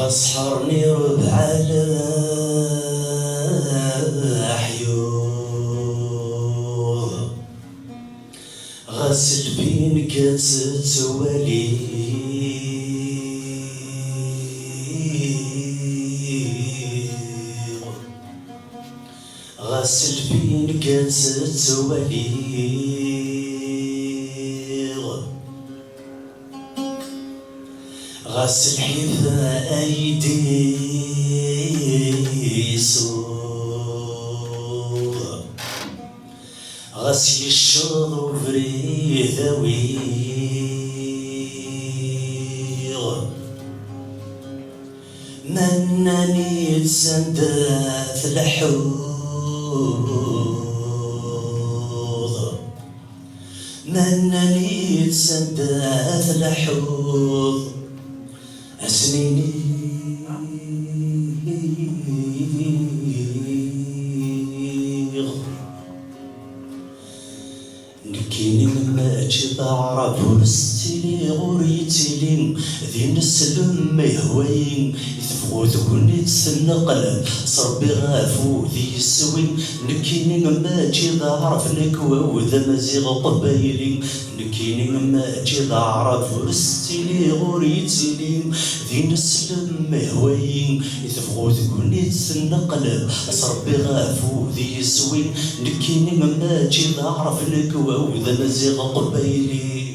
غصحرني ربع على حيوض غسل بين كتتوالي غسل بين كتتوالي غسل حذاء ايدي صوغ غسل الشوط وفري ذويغ مناني تسندات الحوض مناني تسندات الحوض سنيني نكيني مما اجي تعرف ورستيلي غوريتيلي ذي نسلم ما يهوين يثبغو ذوني تسنقل صربي غافو ذي يسوين نكيني مما اجي تعرف نكوا وذا مزيغ قبايلي نكيني مما اجي تعرف ورستيلي غوريتيلي ذي نسلم ما يهوين يثبغو ذوني تسنقل صربي غافو ذي يسوين نكيني مما اجي تعرف نكوا وذا مزيغ قبايلي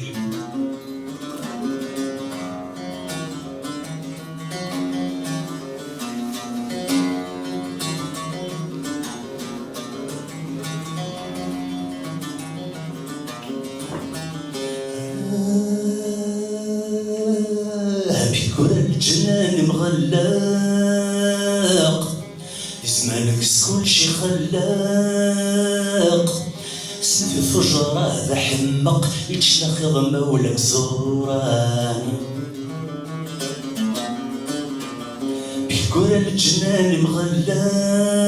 بكل الجنان مغلاق زمانك كل شي خلاق سنتي فجر هذا حمق يتشلخ مولاك زوران بكل الجنان مغلاق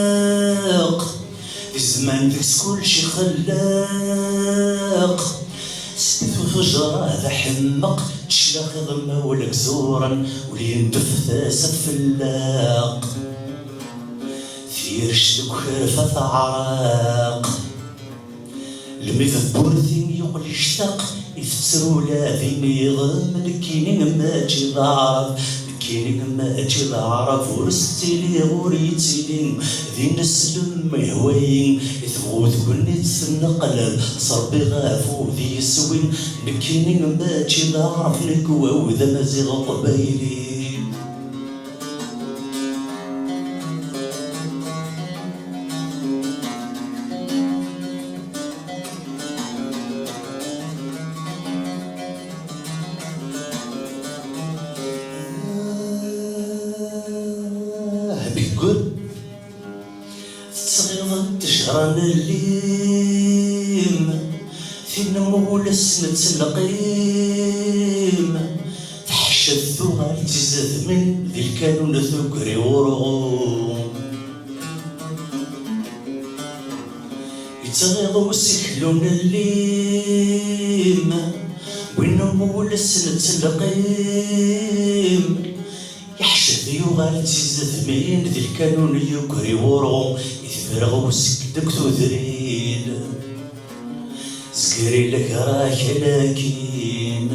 زمانك كل شي خلاق سنتي فجر هذا حمق تشلخ مولاك زوران وليندف ثاسة فلاق ثيرش دكرفة عراق المذ بورثين يقل يشتاق يفترو لا ذي يغم نكيني ما اجي ضعف نكيني ما اجي ضعف ورستيلي غوريتيلي ذي نسلم ما يهوين يثبغو ذكوني تسنقل صربي غافو ذي يسوين نكيني ما اجي ضعف نكوا وذا مزيغ قبايلي بكل تصغير تشهران الليم في النمو لسنة القيم تحشى الثغال تزاد من ذي الكانون ثكري ورغوم يتغيضوا سكلون الليم والنمو لسنة القيم يحشد يغال تزاد من ذي الكانون يكري ورغم يثبرغ وسكدك تذريل سكري لك راك لكن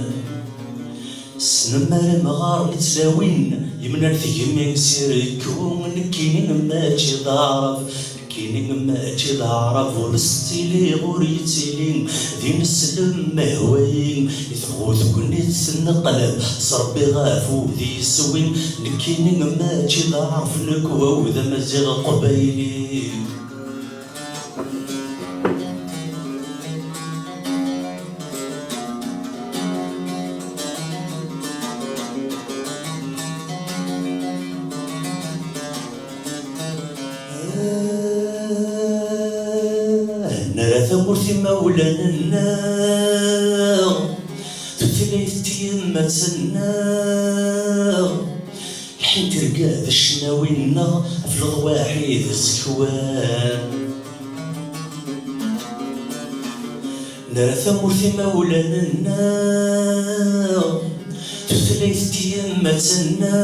سنمار مغار نتلاوين يمنى ثيمين سيركو نكيني ما اجي ضعف نكيني ما اجي ضعف ورستيلي غوريتيلي ذي نسلم ما هوين يثبغو ذكوني تسنقلب صربي غافو ذي يسوين نكيني ما اجي ضعف نكوا وذا مزيغ قبايلي نرى ثمرتي مولانا النار ثلاث يمة النار الحين ترقى الشناوينا في الضواحي ذي الزكوان نرى ثمرتي مولانا النار ثلاث أيام ما تنا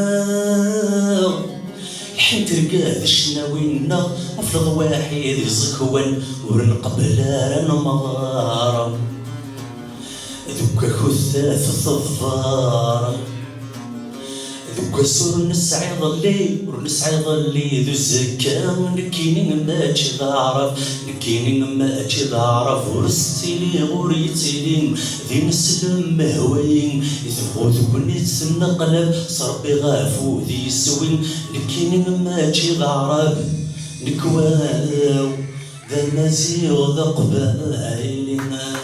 الحين تلقاه الشناوينا أفلغ واحد زكوان ورنقبل رنمغار ذوك كثاث الظفار ذوك سور نسعيض اللي ورنسعيض اللي ذو الزكا نكيني ماجي ضعرف نكيني ماجي ضعرف ورستيلي غوريتيلي ذي نسلم مهوين يذبغو ذوكني تسنقلب صربي غافو ذي سوين نكيني ماجي ضعرف نكواو ذا مزيغ ذا قبائلنا